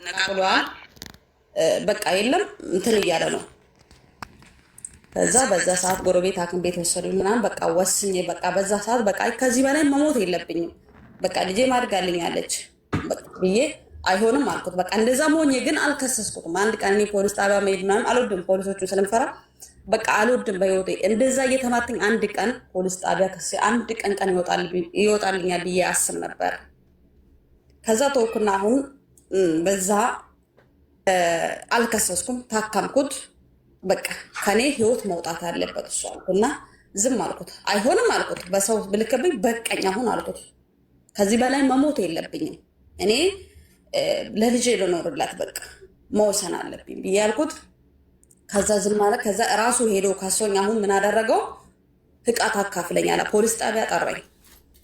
ነቃቅሏል። በቃ የለም እንትን እያለ ነው። ከዛ በዛ ሰዓት ጎረቤት ሐኪም ቤት ወሰዱኝ ምናምን በቃ ወስኜ በቃ በዛ ሰዓት በቃ ከዚህ በላይ መሞት የለብኝም በቃ ልጄ ማድጋልኛለች ብዬ አይሆንም አልኩት። በቃ እንደዛ መሆኜ ግን አልከሰስኩትም። አንድ ቀን እኔ ፖሊስ ጣቢያ መሄድ ምናምን አልወድም፣ ፖሊሶቹን ስለምፈራ በቃ አልወድም በህይወቴ። እንደዛ እየተማተኝ አንድ ቀን ፖሊስ ጣቢያ ከስ አንድ ቀን ይወጣልኛል ብዬ አስብ ነበር። ከዛ ተወኩና አሁን በዛ አልከሰስኩም፣ ታካምኩት። በቃ ከኔ ህይወት መውጣት አለበት እሱ አልኩና ዝም አልኩት። አይሆንም አልኩት። በሰው ብልክብኝ በቀኝ አሁን አልኩት። ከዚህ በላይ መሞት የለብኝም እኔ ለልጄ ልኖርላት በቃ መወሰን አለብኝ ብዬ ያልኩት። ከዛ ዝም ማለት ከዛ ራሱ ሄዶ ካሶኝ አሁን ምን አደረገው? ህቃት አካፍለኝ አለ። ፖሊስ ጣቢያ ጠራኝ።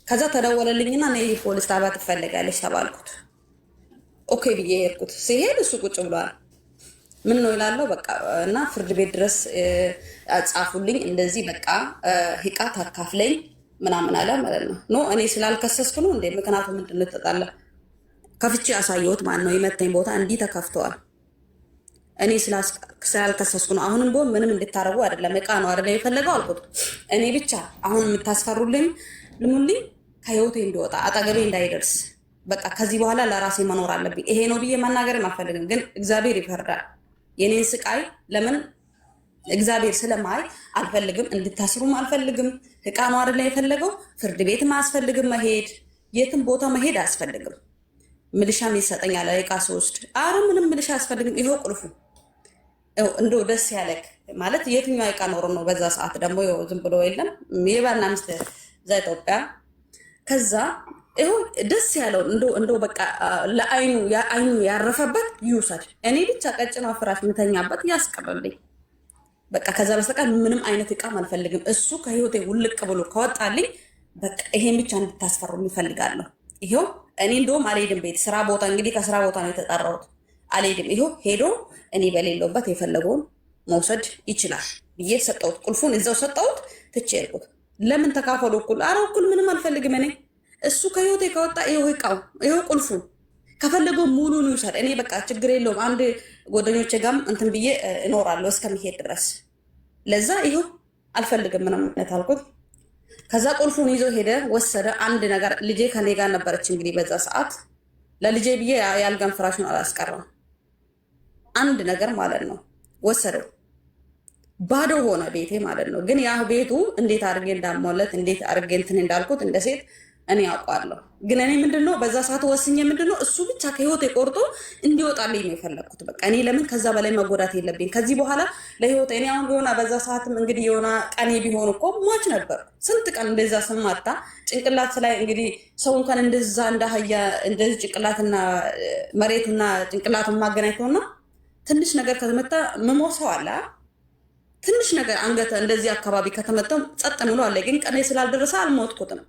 ከዛ ተደወለልኝና እኔ ፖሊስ ጣቢያ ትፈልጋለች ተባልኩት። ኦኬ ብዬ ሄድኩት። ሲሄድ እሱ ቁጭ ብሏል። ምን ነው ይላለው በቃ እና ፍርድ ቤት ድረስ ጻፉልኝ እንደዚህ በቃ ህቃት አካፍለኝ ምናምን አለ ማለት ነው። ኖ እኔ ስላልከሰስኩ ነው እንዴ? ምክንያቱ ምንድን ነው ተጣላ ከፍቼ ያሳየሁት ማን ነው የመተኝ ቦታ እንዲህ ተከፍተዋል። እኔ ስላልከሰስኩ ነው። አሁንም ቢሆን ምንም እንድታረጉ አይደለም እቃ ነው አይደለ የፈለገው አልኩት። እኔ ብቻ አሁን የምታስፈሩልኝ ልሙልኝ ከህይወቴ እንዲወጣ አጠገቤ እንዳይደርስ በቃ ከዚህ በኋላ ለራሴ መኖር አለብኝ። ይሄ ነው ብዬ መናገርም አልፈልግም፣ ግን እግዚአብሔር ይፈርዳል የኔን ስቃይ። ለምን እግዚአብሔር ስለማይ አልፈልግም፣ እንድታስሩም አልፈልግም። እቃ ነው አይደለ የፈለገው። ፍርድ ቤትም አያስፈልግም መሄድ፣ የትም ቦታ መሄድ አያስፈልግም። ምልሻም ይሰጠኛል እቃ ስወስድ። አረ ምንም ምልሻ አያስፈልግም። ይኸው ቁልፉ እንደው ደስ ያለክ ማለት የትኛው እቃ ኖሮ ነው? በዛ ሰዓት ደግሞ ዝም ብሎ የለም የባልና ሚስት እዛ ኢትዮጵያ። ከዛ ይኸው ደስ ያለው እንደው በቃ ለአይኑ ያረፈበት ይውሰድ። እኔ ብቻ ቀጭኗ ፍራሽ ምተኛበት ያስቀርልኝ በቃ። ከዛ በስተቀር ምንም አይነት እቃም አልፈልግም። እሱ ከህይወቴ ውልቅ ብሎ ከወጣልኝ በቃ ይሄን ብቻ እንድታስፈሩ ይፈልጋለሁ። ይሄው እኔ እንደውም አልሄድም ቤት ስራ ቦታ እንግዲህ ከስራ ቦታ ነው የተጠራሁት። አልሄድም። ይሄው ሄዶ እኔ በሌለውበት የፈለገውን መውሰድ ይችላል ብዬ ሰጠሁት። ቁልፉን እዛው ሰጠሁት። ትቼ ያልኩት ለምን ተካፈሉ እኩል? ኧረ እኩል ምንም አልፈልግም እኔ። እሱ ከህይወቴ ከወጣ ይሄው እቃው ይሄው ቁልፉ ከፈለገው ሙሉን ይውሰድ። እኔ በቃ ችግር የለውም። አንድ ጓደኞቼ ጋርም እንትን ብዬ እኖራለሁ እስከሚሄድ ድረስ። ለዛ ይሄው አልፈልግም ምንም አይነት አልኩት። ከዛ ቁልፉን ይዞ ሄደ፣ ወሰደ። አንድ ነገር ልጄ ከኔ ጋር ነበረች እንግዲህ በዛ ሰዓት ለልጄ ብዬ ያልጋን ፍራሹን አላስቀረም። አንድ ነገር ማለት ነው ወሰደው። ባዶ ሆነ ቤቴ ማለት ነው። ግን ያ ቤቱ እንዴት አድርጌ እንዳሟለት እንዴት አድርጌ እንትን እንዳልኩት እንደ ሴት እኔ አውቃለሁ። ግን እኔ ምንድነው በዛ ሰዓት ወስኜ ምንድነው እሱ ብቻ ከህይወቴ ቆርጦ እንዲወጣልኝ ነው የፈለግኩት። በቃ እኔ ለምን ከዛ በላይ መጎዳት የለብኝ ከዚህ በኋላ ለህይወቴ። እኔ አሁን የሆነ በዛ ሰዓትም እንግዲህ የሆነ ቀኔ ቢሆን እኮ ሟች ነበር። ስንት ቀን እንደዛ ስማታ ጭንቅላት ላይ እንግዲህ ሰው እንኳን እንደዛ እንዳህያ እንደዚህ ጭንቅላትና መሬቱና ጭንቅላቱን ማገናኝተውና ትንሽ ነገር ከተመታ መሞሰው አለ። ትንሽ ነገር አንገተ እንደዚህ አካባቢ ከተመታው ጸጥ ብሎ አለ። ግን ቀኔ ስላልደረሰ አልሞትኩትም።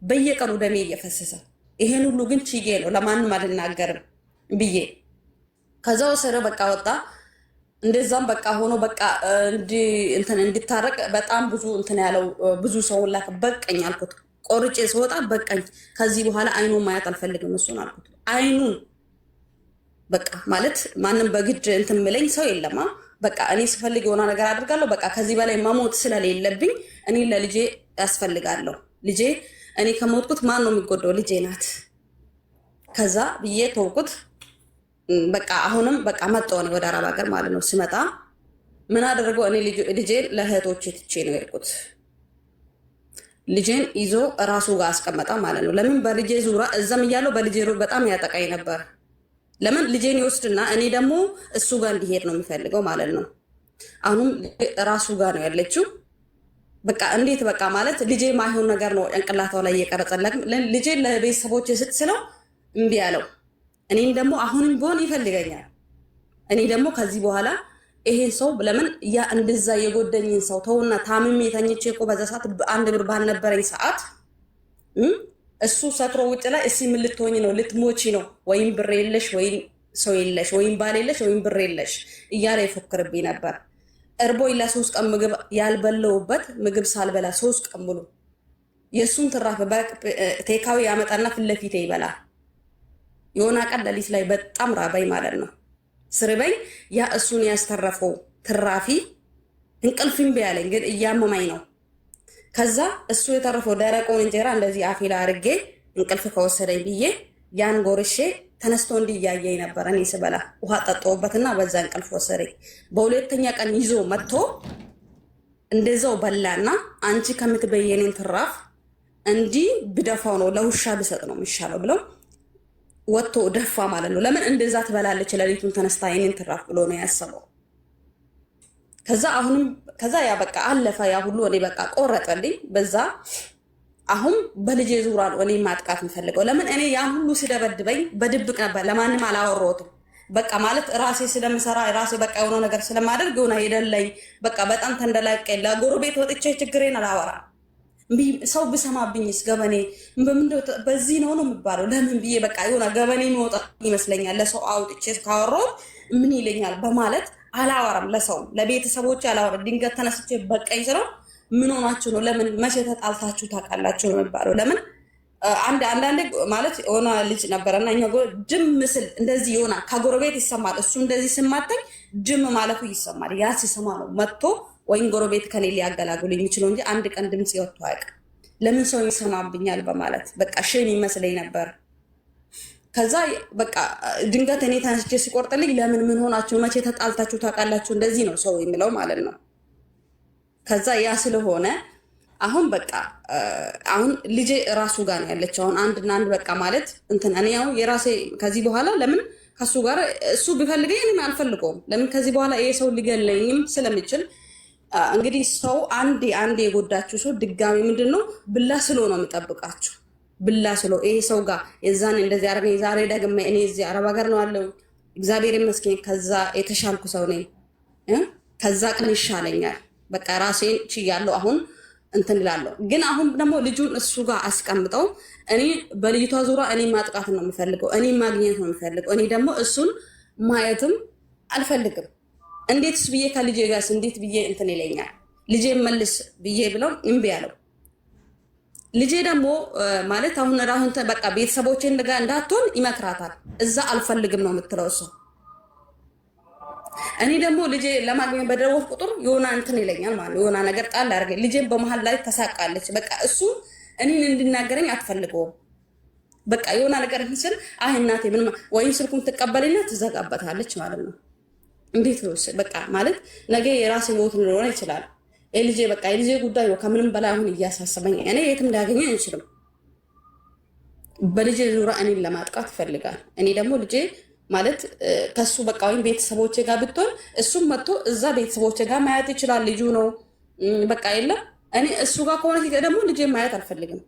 በየቀኑ ደሜ እየፈሰሰ ይሄን ሁሉ ግን ችዬ ነው ለማንም አልናገርም ብዬ ከዛ ወሰደ። በቃ ወጣ። እንደዛም በቃ ሆኖ በቃ እንትን እንድታረቅ በጣም ብዙ እንትን ያለው ብዙ ሰው ላክ። በቀኝ አልኩት። ቆርጬ ስወጣ በቀኝ። ከዚህ በኋላ አይኑን ማየት አልፈልግም እሱን አልኩት። አይኑን በቃ ማለት ማንም በግድ እንትን ምለኝ ሰው የለማ። በቃ እኔ ስፈልግ የሆነ ነገር አድርጋለሁ። በቃ ከዚህ በላይ መሞት ስለሌለብኝ እኔ ለልጄ ያስፈልጋለሁ። ልጄ እኔ ከሞትኩት ማን ነው የሚጎዳው? ልጄ ናት። ከዛ ብዬ ተውኩት። በቃ አሁንም በቃ መጣሁ እኔ ወደ አረብ ሀገር ማለት ነው። ስመጣ ምን አደረገው? እኔ ልጄን ለእህቶቼ ትቼ ነው የሄድኩት። ልጄን ይዞ ራሱ ጋር አስቀመጣ ማለት ነው። ለምን በልጄ ዙራ እዛም እያለው በልጄ በጣም ያጠቃኝ ነበር። ለምን ልጄን ይወስድና እኔ ደግሞ እሱ ጋር እንዲሄድ ነው የሚፈልገው ማለት ነው። አሁንም ራሱ ጋር ነው ያለችው። በቃ እንዴት በቃ ማለት ልጄ ማይሆን ነገር ነው ጭንቅላታው ላይ እየቀረጸላት። ልጄ ለቤተሰቦች ስትስለው እምቢ ያለው እኔም ደግሞ አሁንም ቢሆን ይፈልገኛል። እኔ ደግሞ ከዚህ በኋላ ይሄን ሰው ለምን ያ እንደዛ የጎደኝን ሰው ተውና፣ ታምሜ ተኝቼ እኮ በዛ ሰዓት አንድ ብር ባልነበረኝ ሰዓት እሱ ሰክሮ ውጭ ላይ እስኪ ምን ልትሆኝ ነው? ልትሞቺ ነው? ወይም ብር የለሽ ወይም ሰው የለሽ ወይም ባል የለሽ ወይም ብር የለሽ እያለ ይፎክርብኝ ነበር። እርቦኝ ለ3 ቀን ምግብ ያልበለውበት ምግብ ሳልበላ 3 ቀን ሙሉ የእሱን ትራፍ ቴካዊ ያመጣና ፊት ለፊቴ ይበላል። የሆነ ቀን ሌሊት ላይ በጣም ራበኝ ማለት ነው። ስርበኝ ያ እሱን ያስተረፈው ትራፊ እንቅልፍ እምቢ አለኝ፣ ግን እያመመኝ ነው። ከዛ እሱ የተረፈው ደረቀውን እንጀራ እንደዚህ አፌ ላይ አድርጌ እንቅልፍ ከወሰደኝ ብዬ ያን ጎርሼ ተነስቶ እንዲህ እያየኝ ነበር። እኔ ስበላ ውሃ ጠጣሁበትና በዛ እንቅልፍ ወሰደኝ። በሁለተኛ ቀን ይዞ መጥቶ እንደዛው በላና አንቺ ከምትበየኔን ትራፍ እንዲህ ብደፋው ነው ለውሻ ብሰጥ ነው የሚሻለው ብለው ወጥቶ ደፋ ማለት ነው። ለምን እንደዛ ትበላለች ሌሊቱን ተነስታ የኔን ትራፍ ብሎ ነው ያሰበው። ከዛ ያ በቃ አለፈ ያ ሁሉ። እኔ በቃ ቆረጠልኝ በዛ። አሁን በልጄ ዙራ ነው እኔ ማጥቃት የምፈልገው። ለምን እኔ ያን ሁሉ ሲደበድበኝ በድብቅ ነበር፣ ለማንም አላወራሁትም። በቃ ማለት ራሴ ስለምሰራ ራሴ በቃ የሆነ ነገር ስለማደርግ የሆነ ሄደለኝ በቃ በጣም ተንደላቀ። ለጎረቤት ወጥቼ ችግሬን አላወራም። ሰው ብሰማብኝስ ገበኔ በዚህ ነው የሚባለው። ለምን ብዬ በቃ የሆነ ገበኔ የሚወጣ ይመስለኛል። ለሰው አውጥቼ ካወራሁት ምን ይለኛል በማለት አላወራም። ለሰው ለቤተሰቦች አላወራም። ድንገት ተነስቼ በቀኝ ስለው ምን ሆናችሁ ነው? ለምን መቼ ተጣልታችሁ ታውቃላችሁ ነው የሚባለው። ለምን አንዳንዴ ማለት የሆነ ልጅ ነበረና እኛ ጅም ምስል እንደዚህ የሆነ ከጎረቤት ይሰማል። እሱ እንደዚህ ስማተኝ ጅም ማለቱ ይሰማል። ያ ሲሰማ ነው መጥቶ ወይም ጎረቤት ከኔ ሊያገላግሉ የሚችለው እንጂ አንድ ቀን ድምፅ ይወጥቶ አያውቅም። ለምን ሰው ይሰማብኛል በማለት በቃ ሼም ይመስለኝ ነበር። ከዛ በቃ ድንገት እኔ ተነስቼ ሲቆርጥልኝ ለምን ምን ሆናችሁ መቼ ተጣልታችሁ ታውቃላችሁ እንደዚህ ነው ሰው የሚለው ማለት ነው። ከዛ ያ ስለሆነ አሁን በቃ አሁን ልጄ ራሱ ጋር ነው ያለች። አሁን አንድና አንድ በቃ ማለት እንትን እኔ ያው የራሴ ከዚህ በኋላ ለምን ከሱ ጋር እሱ ቢፈልገኝ እኔም አልፈልገውም። ለምን ከዚህ በኋላ ይሄ ሰው ሊገለኝም ስለሚችል እንግዲህ ሰው አንዴ የጎዳችሁ ሰው ድጋሚ ምንድን ነው ብላ ስሎ ነው የሚጠብቃችሁ። ብላ ስሎ ይሄ ሰው ጋር የዛን እንደዚህ አረገኝ ዛሬ ደግሜ እኔ እዚህ አረብ ሀገር ነው ያለው እግዚአብሔር ይመስገን ከዛ የተሻልኩ ሰው ነኝ። ከዛ ቀን ይሻለኛል በቃ ራሴን ችያለሁ አሁን እንትን እላለሁ። ግን አሁን ደግሞ ልጁን እሱ ጋር አስቀምጠው እኔ በልጅቷ ዙራ እኔ ማጥቃት ነው የምፈልገው፣ እኔ ማግኘት ነው የምፈልገው። እኔ ደግሞ እሱን ማየትም አልፈልግም። እንዴትስ ብዬ ከልጄ ጋርስ እንዴት ብዬ እንትን ይለኛል? ልጄ መልስ ብዬ ብለው እምቢ ያለው ልጄ ደግሞ ማለት አሁን ራሁን በቃ ቤተሰቦቼን ጋር እንዳትሆን ይመክራታል። እዛ አልፈልግም ነው የምትለው እሱ። እኔ ደግሞ ልጄ ለማግኘት በደወል ቁጥር የሆነ እንትን ይለኛል ማለት ነው። የሆነ ነገር ጣል አድርገኝ ልጄን በመሀል ላይ ተሳቃለች። በቃ እሱ እኔን እንድናገረኝ አትፈልገውም። በቃ የሆነ ነገር እንስል አይ እናቴ ምንም ወይም ስልኩን ትቀበልና ትዘጋበታለች ማለት ነው። እንዴት ነው በቃ ማለት ነገ የራሴ ህይወት ሊኖር ይችላል። ልጄ በቃ የልጄ ጉዳይ ከምንም በላይ አሁን እያሳሰበኝ እኔ የትም ሊያገኘ አንችልም። በልጄ ዙሪያ እኔን ለማጥቃት ይፈልጋል። እኔ ደግሞ ልጄ ማለት ከሱ በቃ ወይም ቤተሰቦቼ ጋር ብትሆን እሱም መጥቶ እዛ ቤተሰቦቼ ጋር ማየት ይችላል። ልጁ ነው በቃ የለም እኔ እሱ ጋር ከሆነ ደግሞ ልጄ ማየት አልፈልግም።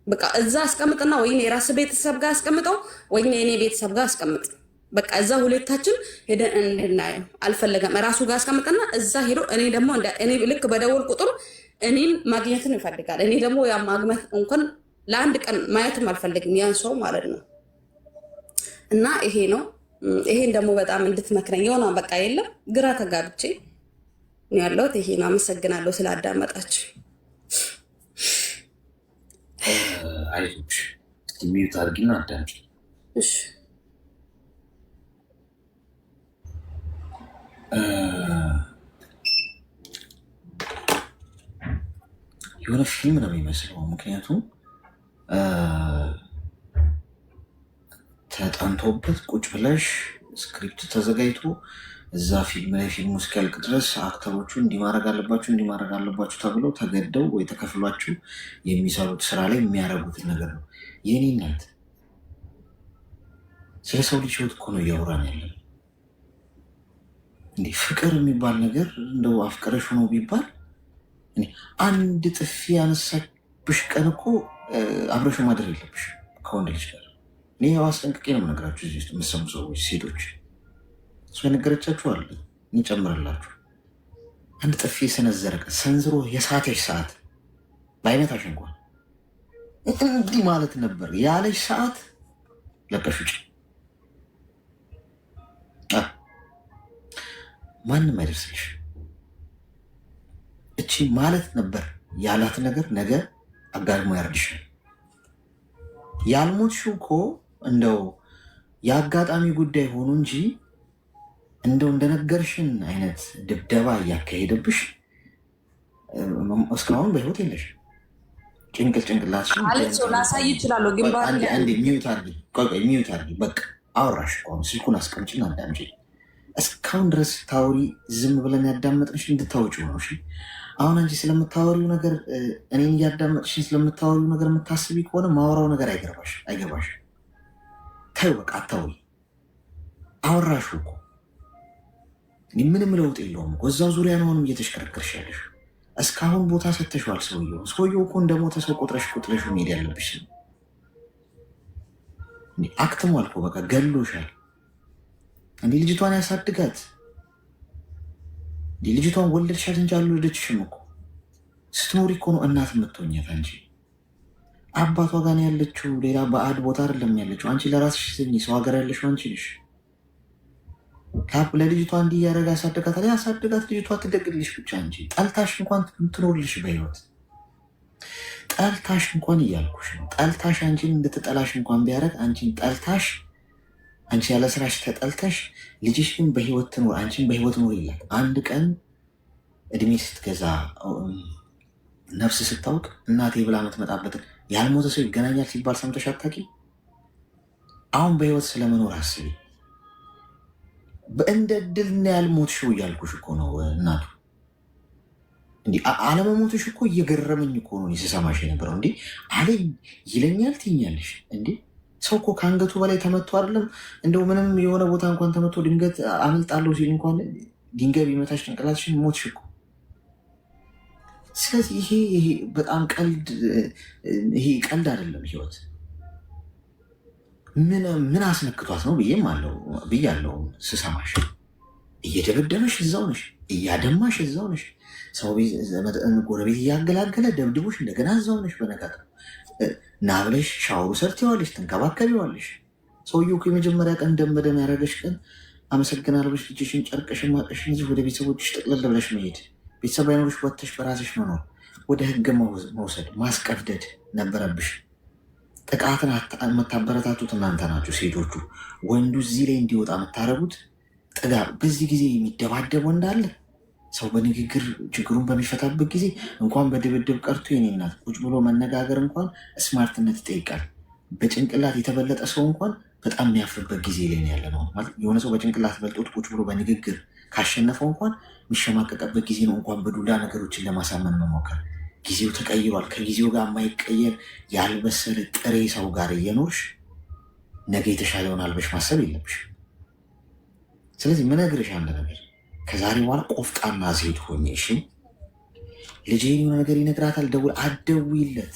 በቃ እዛ አስቀምጥና ወይ የራስ ቤተሰብ ጋር አስቀምጠው ወይ የኔ ቤተሰብ ጋር አስቀምጥ። በቃ እዛ ሁለታችን ሄደን እንድናየው አልፈለገም። ራሱ ጋር አስቀምጥና እዛ ሄዶ እኔ ደግሞ እኔ ልክ በደወል ቁጥር እኔን ማግኘትን ይፈልጋል። እኔ ደግሞ ያ ማግኘት እንኳን ለአንድ ቀን ማየትም አልፈልግም ያን ሰው ማለት ነው። እና ይሄ ነው። ይሄን ደግሞ በጣም እንድትመክረኝ የሆነ በቃ የለም ግራ ተጋብቼ ነው ያለሁት። ይሄ ነው። አመሰግናለሁ ስላዳመጣችሁ። አይዞሽ ሚዩት አድርጊና አዳምጪ። እሺ የሆነ ፊልም ነው የሚመስለው። ምክንያቱም ተጠንቶበት ቁጭ ብለሽ ስክሪፕት ተዘጋጅቶ እዛ ፊልም ላይ ፊልሙ እስኪያልቅ ድረስ አክተሮቹ እንዲማረግ አለባችሁ ተብለው ተገደው ወይ ተከፍሏችሁ የሚሰሩት ስራ ላይ የሚያደርጉትን ነገር ነው። የኔ እናት ስለ ሰው ልጅ ህይወት እኮ ነው እያወራን ያለን። እንዲህ ፍቅር የሚባል ነገር እንደው አፍቀረሽ ሆኖ ቢባል አንድ ጥፊ ያነሳብሽ ቀን እኮ አብረሽ ማደር የለብሽ ከወንድ ልጅ ጋር። እኔ ያው አስጠንቅቄ ነው የምነግራችሁ። እዚህ ውስጥ የምትሰሙ ሰዎች ሴቶች እሱ የነገረቻችሁ አለ እንጨምርላችሁ። አንድ ጥፊ የሰነዘረ ቀን ሰንዝሮ የሳተሽ ሰዓት ባይመታሽ እንኳን እንዲህ ማለት ነበር ያለሽ ሰዓት ለቀሽ ውጭ። ማንም አይደርስልሽ። እቺ ማለት ነበር ያላት ነገር ነገ አጋድሞ ያርድሻል። ያልሞትሽው እኮ እንደው የአጋጣሚ ጉዳይ ሆኑ እንጂ እንደው እንደነገርሽን አይነት ድብደባ እያካሄደብሽ እስካሁን በህይወት የለሽ። ጭንቅላትሽን ላሳይ ይችላሉ። ግን ሚዩት አድርጊ። በቃ አወራሽ ከሆነ ስልኩን አስቀምጪና አዳምጪ። እስካሁን ድረስ ታወሪ ዝም ብለን ያዳመጥንሽ እንድታወጪው ነው። አሁን አንቺ ስለምታወሪው ነገር እኔን እያዳመጥሽን ስለምታወሪው ነገር የምታስቢ ከሆነ ማወራው ነገር አይገባሽ። ታዩ በቃ አታውሪ። አወራሹ እኮ ምንም ለውጥ የለውም እኮ እዛው ዙሪያ ነው አሁንም እየተሽከረከርሽ ያለሽ። እስካሁን ቦታ ሰተሸዋል። ሰውየው እኮ እንደሞተ ሰው ቆጥረሽ መሄድ ያለብሽ አክትሟል እኮ በቃ ገሎሻል። እንዲህ ልጅቷን ያሳድጋት። ልጅቷን ወለድሻት እንጂ አልወለደችሽም እኮ። ስትኖሪ እኮ ነው እናት የምትሆኛት አንቺ። አባቷ ጋር ነው ያለችው፣ ሌላ ባዕድ ቦታ አይደለም ያለችው። አንቺ ለራስሽ ስኝ ሰው ሀገር ያለሽው አንቺ ነሽ። ለልጅቷ እንዲህ እያደረገ ያሳድጋታል። ያሳድጋት፣ ልጅቷ ትደግልሽ ብቻ እንጂ ጠልታሽ እንኳን ትኖርልሽ በህይወት ጠልታሽ እንኳን እያልኩሽ ነው። ጠልታሽ አንቺን እንድትጠላሽ እንኳን ቢያደርግ አንቺን ጠልታሽ አንቺ ያለ ስራሽ ተጠልተሽ ልጅሽ ግን በህይወት ትኖር፣ አንቺን በህይወት ኖር ይላል። አንድ ቀን እድሜ ስትገዛ ነፍስ ስታውቅ እናቴ ብላ የምትመጣበትን ያልሞተ ሰው ይገናኛል ሲባል ሰምተሽ አታውቂም? አሁን በህይወት ስለመኖር አስቢ። በእንደ ድል እና ያልሞትሽው እያልኩሽ እኮ ነው እናቱ። እንዲህ አለመሞትሽ እኮ እየገረመኝ እኮ ነው ስሰማሽ የነበረው። እንዲህ አለኝ ይለኛል ትይኛለሽ። እንዲህ ሰው እኮ ከአንገቱ በላይ ተመቶ አይደለም እንደው ምንም የሆነ ቦታ እንኳን ተመቶ ድንገት አመልጣለሁ ሲል እንኳን ድንጋይ ቢመታሽ ጭንቅላትሽን ሞትሽ እኮ። ስለዚህ ይሄ በጣም ቀልድ አይደለም ህይወት። ምን አስነክቷት ነው ብያለው ስሰማሽ። እየደበደበሽ እዛው ነሽ፣ እያደማሽ እዛው ነሽ፣ ሰው ጎረቤት እያገላገለ ደብድቦሽ እንደገና እዛው ነሽ። በነጋት ና ብለሽ ሻወሩ ሰርቲዋለሽ፣ ትንከባከቢዋለሽ። ሰውየው እኮ የመጀመሪያ ቀን ደም በደም ያደረገሽ ቀን አመሰግናለሁ ብለሽ ልጅሽን ጨርቀሽን ማቀሽን ይዘሽ ወደ ቤተሰቦችሽ ጥቅልል ብለሽ መሄድ፣ ቤተሰብ አይኖርሽ ወጥተሽ በራስሽ መኖር፣ ወደ ህግ መውሰድ ማስቀፍደድ ነበረብሽ። ጥቃትን የምታበረታቱት እናንተ ናችሁ ሴቶቹ። ወንዱ እዚህ ላይ እንዲወጣ የምታደርጉት ጥጋብ። በዚህ ጊዜ የሚደባደቡ እንዳለ ሰው በንግግር ችግሩን በሚፈታበት ጊዜ እንኳን በድብድብ ቀርቶ የኔ እናት ቁጭ ብሎ መነጋገር እንኳን ስማርትነት ይጠይቃል። በጭንቅላት የተበለጠ ሰው እንኳን በጣም የሚያፍርበት ጊዜ ላይ ያለ ነው። ማለት የሆነ ሰው በጭንቅላት በልጦት ቁጭ ብሎ በንግግር ካሸነፈው እንኳን የሚሸማቀቀበት ጊዜ ነው። እንኳን በዱላ ነገሮችን ለማሳመን መሞከር። ጊዜው ተቀይሯል። ከጊዜው ጋር የማይቀየር ያልበሰለ ጥሬ ሰው ጋር እየኖርሽ ነገ የተሻለውን አልበሽ ማሰብ የለብሽ። ስለዚህ ምነግርሽ አንድ ነገር፣ ከዛሬ በኋላ ቆፍጣና ሴት ሆኜ እሺ፣ ልጄ የሆነ ነገር ይነግራታል፣ አትደውይለት።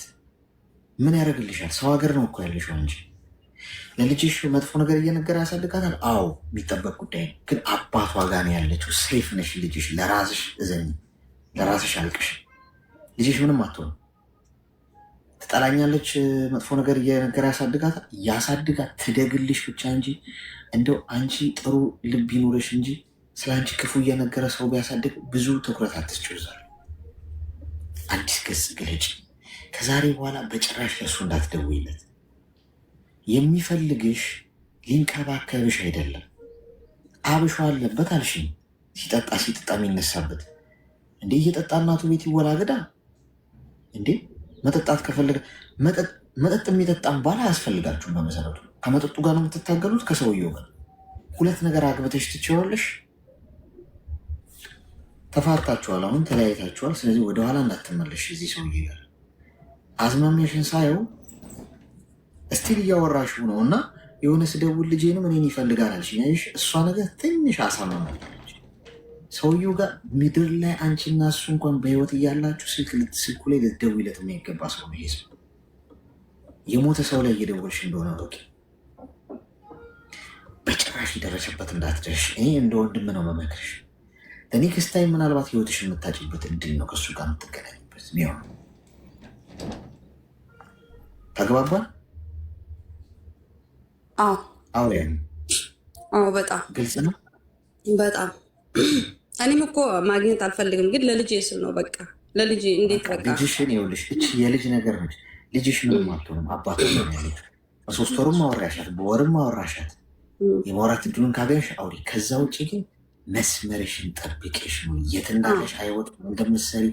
ምን ያደርግልሻል? ሰው ሀገር ነው እኮ ያለሽው እንጂ ለልጅሽ መጥፎ ነገር እየነገረ ያሳድጋታል። አዎ የሚጠበቅ ጉዳይ ነው። ግን አባቷ ጋር ነው ያለችው። ሴፍ ነሽ። ልጅሽ ለራስሽ እዘኝ፣ ለራስሽ አልቅሽ። ልጅሽ ምንም አትሆን። ትጠላኛለች፣ መጥፎ ነገር እየነገረ ያሳድጋት፣ ትደግልሽ ብቻ እንጂ እንደው አንቺ ጥሩ ልብ ይኑረሽ እንጂ ስለ አንቺ ክፉ እየነገረ ሰው ቢያሳድግ ብዙ ትኩረት አትስጭዛል። አዲስ ገጽ ግለጭ። ከዛሬ በኋላ በጭራሽ ለሱ እንዳትደውይለት። የሚፈልግሽ ሊንከባከብሽ አይደለም። አብሾ አለበት አልሽኝ። ሲጠጣ የሚነሳበት እንዴ? እየጠጣ እናቱ ቤት ይወላገዳ እንዴ? መጠጣት ከፈለገ መጠጥ የሚጠጣም ባል አያስፈልጋችሁም። በመሰረቱ ከመጠጡ ጋር ነው የምትታገሉት፣ ከሰውየው ጋር። ሁለት ነገር አግብተሽ ትችዋለሽ። ተፋርታችኋል፣ አሁን ተለያይታችኋል። ስለዚህ ወደኋላ እንዳትመለሽ እዚህ ሰውዬ ጋር። አዝማሚያሽን ሳየው እስቲል እያወራሽው ነው እና የሆነ ስደውል ልጄንም እኔን ይፈልጋል አልሽኝ። እሷ ነገር ትንሽ አሳማማለች። ሰውየው ጋር ምድር ላይ አንቺና እሱ እንኳን በህይወት እያላችሁ ስልኩ ላይ ልትደውይለት የማይገባ ሰው ነው። ይሄ ሰው የሞተ ሰው ላይ እየደወልሽ እንደሆነ በቂ። በጭራሽ የደረሰበት እንዳትደርሽ። እኔ እንደ ወንድም ነው መመክርሽ። ኔክስት ታይም ምናልባት ህይወትሽ የምታጭበት እድል ነው ከእሱ ጋር የምትገናኝበት ሚሆን። ተግባባን? አዎ በጣም ግልጽ ነው። በጣም እኔም እኮ ማግኘት አልፈልግም፣ ግን ለልጄ ስል ነው። በቃ ለልጄ እንዴት በቃ ልጅሽን ይኸውልሽ፣ እቺ የልጅ ነገር ነች። ልጅሽ ምንም አትሆንም። አባት ነው ያለች። በ3 ወርም አወራሻት፣ በወርም አወራሻት። የማውራት እድሉን ካገኘሽ አውሪ። ከዛ ውጭ ግን መስመርሽን ጠብቄሽ ነው የት እንዳለሽ አይወጥ እንደምትሰሪ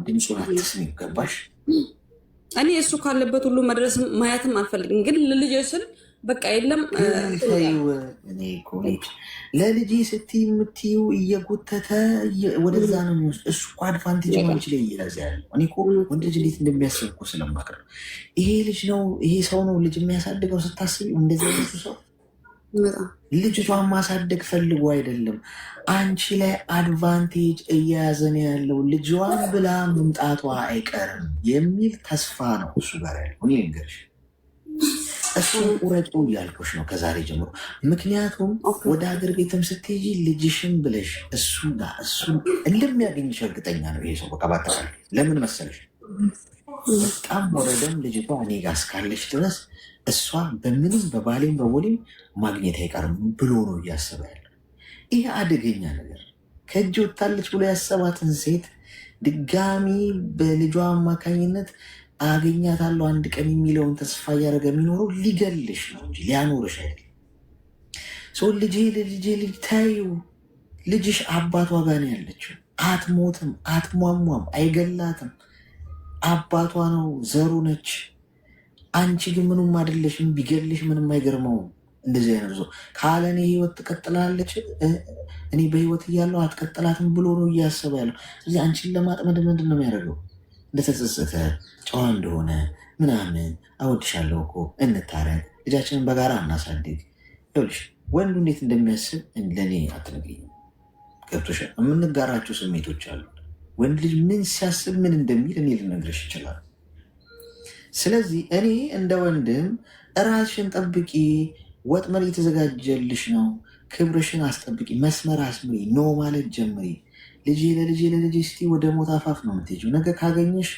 ድምፁን አትስሚ። ገባሽ? እኔ እሱ ካለበት ሁሉ መድረስም ማየትም አልፈልግም። ግን ለልጅ ስል በቃ የለም ለልጅ ስትይ የምትይው እየጎተተ ወደዛ ነው የሚወስድ። እሱ እኮ አድቫንቴጅ ነው ላይ እየያዘ ያለው። እኔ እኮ ወንድ ልጅ እንዴት እንደሚያስብ እኮ ስለማቅረብ ይሄ ልጅ ነው ይሄ ሰው ነው ልጅ የሚያሳድገው ስታስብ እንደዚህ አይነቱ ሰው ልጅቷን ማሳደግ ፈልጎ አይደለም፣ አንቺ ላይ አድቫንቴጅ እየያዘን ያለው ልጅዋን ብላ መምጣቷ አይቀርም የሚል ተስፋ ነው እሱ ጋር ያለው። እኔ ልንገርሽ እሱን ቁረጡ እያልኩሽ ነው ከዛሬ ጀምሮ። ምክንያቱም ወደ ሀገር ቤትም ስትሄጂ ልጅሽን ብለሽ እሱ ጋር እሱ እንደሚያገኝሽ እርግጠኛ ነው ይሄ ሰው። በቃ ባታውቃለሽ ለምን መሰለሽ በጣም ወረደም ልጅቷ እኔ ጋር እስካለች ድረስ እሷ በምንም በባሌም በቦሌም ማግኘት አይቀርም ብሎ ነው እያሰበ ያለ። ይህ አደገኛ ነገር ከእጅ ወታለች ብሎ ያሰባትን ሴት ድጋሚ በልጇ አማካኝነት አገኛታለሁ አንድ ቀን የሚለውን ተስፋ እያደረገ የሚኖረው ሊገልሽ ነው እንጂ ሊያኖርሽ አይደለም። ሰው ልጅ ታዩ ልጅሽ አባቷ ጋር ነው ያለችው። አትሞትም፣ አትሟሟም፣ አይገላትም። አባቷ ነው፣ ዘሩ ነች። አንቺ ግን ምንም አይደለሽም። ቢገልሽ ምንም አይገርመውም። እንደዚህ አይነት ሰው ካለ እኔ ህይወት ትቀጥላለች እኔ በህይወት እያለሁ አትቀጥላትም ብሎ ነው እያሰበ ያለው። ስለዚህ አንቺን ለማጥመድ ምንድን ነው የሚያደርገው? እንደተጸጸተ ጨዋ እንደሆነ ምናምን አወድሻለሁ እኮ እንታረቅ፣ ልጃችንን በጋራ እናሳድግ። ይኸውልሽ ወንዱ እንዴት እንደሚያስብ ለእኔ አትነግሪኝም። ገብቶሻል? የምንጋራቸው ስሜቶች አሉ። ወንድ ልጅ ምን ሲያስብ ምን እንደሚል እኔ ልነግርሽ ይችላል። ስለዚህ እኔ እንደ ወንድም ራስሽን ጠብቂ፣ ወጥመድ እየተዘጋጀልሽ ነው፣ ክብርሽን አስጠብቂ፣ መስመር አስምሪ፣ ኖ ማለት ጀምሪ። ለልጄ እስቲ ወደ ሞት አፋፍ ነው የምትሄጂው። ነገ ካገኘሽ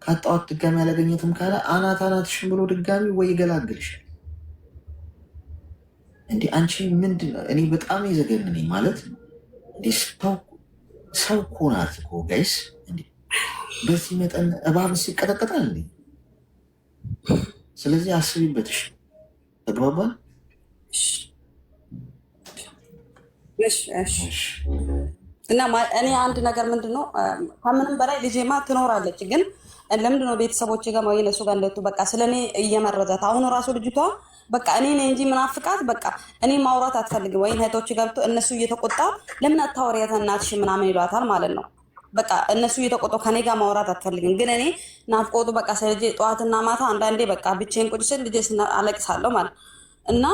ካጣዋት ድጋሚ አላገኘትም ካለ አናትሽን ብሎ ድጋሚ ወይ ይገላግልሻል። እንዲህ አንቺ ምንድን ነው? እኔ በጣም የዘገነነኝ ማለት ሰው እኮ ናት እኮ ጋይስ። በዚህ መጠን እባብስ ይቀጠቀጣል እንዴ? ስለዚህ አስቢበትሽ። ተግባባን? እና እኔ አንድ ነገር ምንድነው ከምንም በላይ ልጄማ ትኖራለች። ግን ለምንድነው ቤተሰቦች ጋር ወይ እነሱ ጋር እንደቱ በቃ ስለኔ እየመረዛት አሁን ራሱ ልጅቷ በቃ እኔ ነኝ እንጂ ምናፍቃት በቃ እኔ ማውራት አትፈልግም። ወይ እህቶች ገብቶ እነሱ እየተቆጣ ለምን አታወሪያት እናትሽ ምናምን ይሏታል ማለት ነው። በቃ እነሱ እየተቆጡ ከኔ ጋር ማውራት አትፈልግም። ግን እኔ ናፍቆቱ በቃ ስለልጄ ጠዋትና ማታ አንዳንዴ በቃ ብቻዬን ቁጭ ስል ልጄ አለቅሳለሁ ማለት እና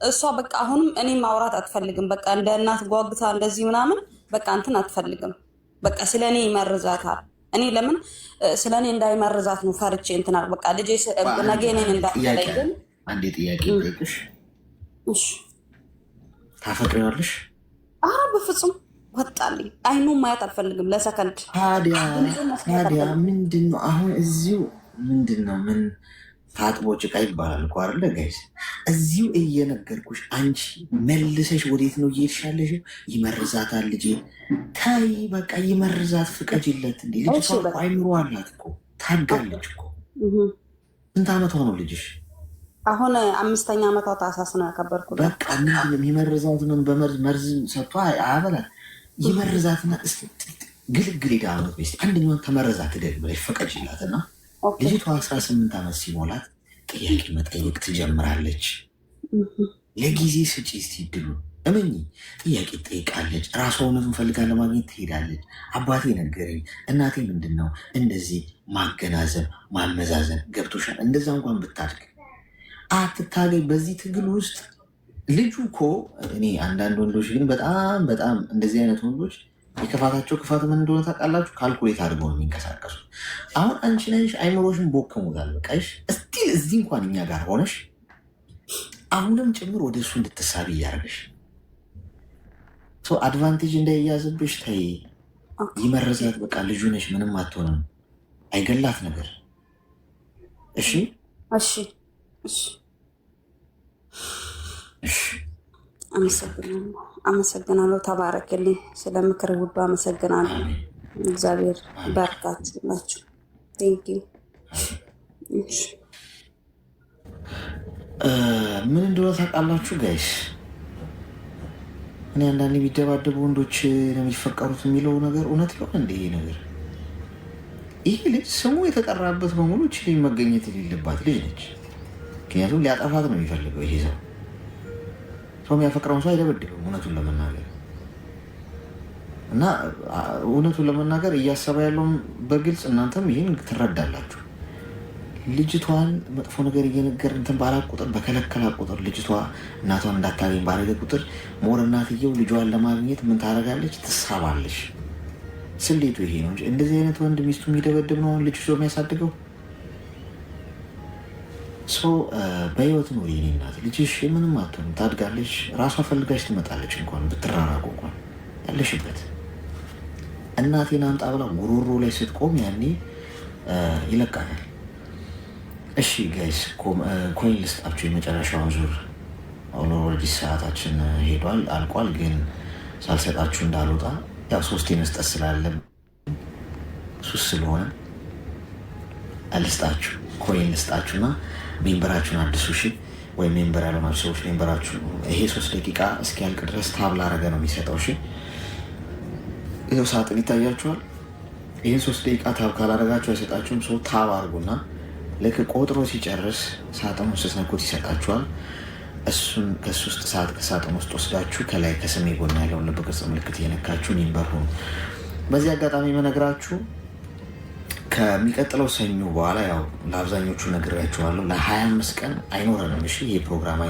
እሷ በቃ አሁንም እኔ ማውራት አትፈልግም። በቃ እንደ እናት ጓግታ እንደዚህ ምናምን በቃ እንትን አትፈልግም። በቃ ስለ እኔ ይመርዛታል። እኔ ለምን ስለ እኔ እንዳይመርዛት ነው ፈርቼ እንትናል። በቃ ልጄ ነገ እኔን እንዳትለኝ። ግን አንዴ ጥያቄ ጠይቅሽ። እሺ ታፈቅሪዋለሽ? ኧረ በፍጹም ወጣልኝ። አይኑ ማየት አልፈልግም ለሰከንድ። ታዲያ ምንድን ነው አሁን እዚሁ ምንድን ነው ምን ታጥቦ ጭቃ ይባላል እኮ አይደለ ጋይስ? እዚሁ እየነገርኩሽ አንቺ መልሰሽ ወዴት ነው እየሄድሻለሽ? ይመርዛታል ልጄ። ታይ በቃ ይመርዛት፣ ፍቀጅለት። እንዴ ልጅቷ እኮ አይምሮ አላት እኮ ታጋለች እኮ። ስንት ዓመቷ ነው ልጅሽ? አሁን 5ኛ ዓመቷ ታህሳስ ነው ያከበርኩት። በቃ ምንድን የሚመርዛት ነው? በመርዝ ሰጥቷ አበላል። ይመርዛትና ግልግል ሄዳ ዓመት ቤስ አንደኛውን ተመረዛት ደግ ብለሽ ፍቀጅላትና ልጅቷ 18 ዓመት ሲሞላት ጥያቄ መጠየቅ ትጀምራለች። ለጊዜ ስጪ እስቲ ድሉ እመኚ። ጥያቄ ትጠይቃለች። ራሷ እውነቱን ፈልጋ ለማግኘት ትሄዳለች። አባቴ ነገረኝ፣ እናቴ ምንድን ነው እንደዚህ ማገናዘብ ማመዛዘን ገብቶሻል። እንደዛ እንኳን ብታድግ አትታገኝ በዚህ ትግል ውስጥ ልጁ እኮ እኔ አንዳንድ ወንዶች ግን በጣም በጣም እንደዚህ አይነት ወንዶች የክፋታቸው ክፋት ምን እንደሆነ ታውቃላችሁ? ካልኩሌት አድርገው ነው የሚንቀሳቀሱ። አሁን አንቺ ነሽ አይምሮሽን ቦከሙታል። በቃሽ እስቲል እዚህ እንኳን እኛ ጋር ሆነሽ አሁንም ጭምር ወደ እሱ እንድትሳቢ እያደረገሽ አድቫንቴጅ እንዳይያዝብሽ ተይ። ይመረዛት በቃ ልጁ ነሽ፣ ምንም አትሆንም። አይገላት ነገር። እሺ እሺ እሺ እሺ። አመሰግናለሁ። ተባረክልኝ። ስለ ምክር ውዱ አመሰግናለሁ። እግዚአብሔር በርካት ናቸው። ቴንኪው። ምን እንደሆነ ታውቃላችሁ ጋይስ? እኔ አንዳንድ የሚደባደቡ ወንዶች ነው የሚፈቀሩት የሚለው ነገር እውነት ይሆን እንደ ይሄ ነገር? ይህ ልጅ ስሙ የተጠራበት በሙሉ ችል መገኘት የሌለባት ልጅ ነች። ምክንያቱም ሊያጠፋት ነው የሚፈልገው ይሄ ሰው። ሰው የሚያፈቅረውን ሰው አይደበድብም እውነቱን ለመናገር እና እውነቱን ለመናገር እያሰበ ያለውን በግልጽ እናንተም ይህን ትረዳላችሁ። ልጅቷን መጥፎ ነገር እየነገር እንትን ባላት ቁጥር በከለከላት ቁጥር ልጅቷ እናቷን እንዳታገኝ ባረገ ቁጥር ሞር እናትየው ልጇን ለማግኘት ምን ታደርጋለች? ትሳባለች። ስሌቱ ይሄ ነው እንጂ እንደዚህ አይነት ወንድ ሚስቱ የሚደበድብ ነው ልጅ ይዞ የሚያሳድገው ሰው። በህይወት ኑሪ የኔ እናት። ልጅሽ ምንም አትሆንም፣ ታድጋለች፣ ራሷ ፈልጋች ትመጣለች። እንኳን ብትራራቁ እንኳን ያለሽበት እናቴን አምጣ ብላ ጉሮሮ ላይ ስትቆም ያኔ ይለቃታል። እሺ ጋይስ ኮይን ልስጣችሁ። የመጨረሻውን ዙር ኦልሬዲ ሰዓታችን ሄዷል አልቋል። ግን ሳልሰጣችሁ እንዳልወጣ ያው 3 መስጠት ስላለን ሱስ ስለሆነ ልስጣችሁ፣ ኮይን ልስጣችሁና ሜምበራችሁን አድሱ። እሺ ወይም ሜምበር ያለማችሁ ሰዎች ሜምበራችሁ ይሄ 3 ደቂቃ እስኪያልቅ ድረስ ታብ ላረገ ነው የሚሰጠው። እሺ ይኸው ሳጥን ይታያችኋል። ይህን 3 ደቂቃ ታብ ካላረጋችሁ አይሰጣችሁም። ሰው ታብ አድርጉና ልክ ቆጥሮ ሲጨርስ ሳጥኑን ስትነኩት ይሰጣችኋል። እሱን ከሱ ውስጥ ከሳጥን ውስጥ ወስዳችሁ ከላይ ከስሜ ጎን ያለውን ልብ ቅርጽ ምልክት እየነካችሁ ሜምበር ሁኑ። በዚህ አጋጣሚ መነግራችሁ ከሚቀጥለው ሰኞ በኋላ ያው ለአብዛኞቹ ነግሬያችኋለሁ፣ ለ25 ቀን አይኖረንም። እሺ ይሄ ፕሮግራም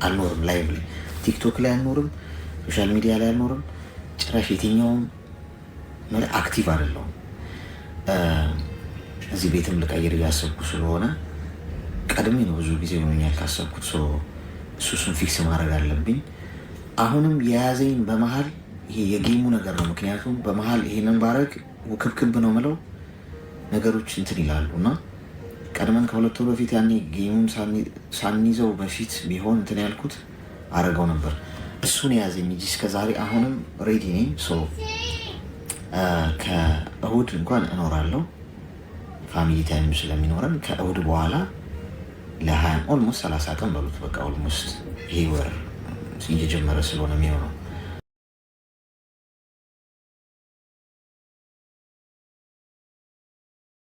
አልኖርም። ላይቭ ላይ ቲክቶክ ላይ አልኖርም፣ ሶሻል ሚዲያ ላይ አልኖርም። ጭራሽ የትኛውም አክቲቭ አይደለሁም። እዚህ ቤትም ልቀይር እያሰብኩ ስለሆነ ቀድሜ ነው ብዙ ጊዜ ሆኖኛል ካሰብኩት። እሱን ፊክስ ማድረግ አለብኝ። አሁንም የያዘኝ በመሀል ይሄ የጌሙ ነገር ነው። ምክንያቱም በመሀል ይሄንን ባረግ ውክብክብ ነው ምለው ነገሮች እንትን ይላሉ እና ቀድመን ከ2 ወር በፊት ያኔ ጌሙን ሳንይዘው በፊት ቢሆን እንትን ያልኩት አረገው ነበር። እሱን የያዘኝ እንጂ እስከዛሬ አሁንም ሬዲ ነኝ። ከእሁድ እንኳን እኖራለሁ ፋሚሊ ታይም ስለሚኖረን ከእሁድ በኋላ ለ20 ኦልሞስት 30 ቀን በሉት በቃ ኦልሞስት ይሄ ወር እየጀመረ ስለሆነ የሚሆነው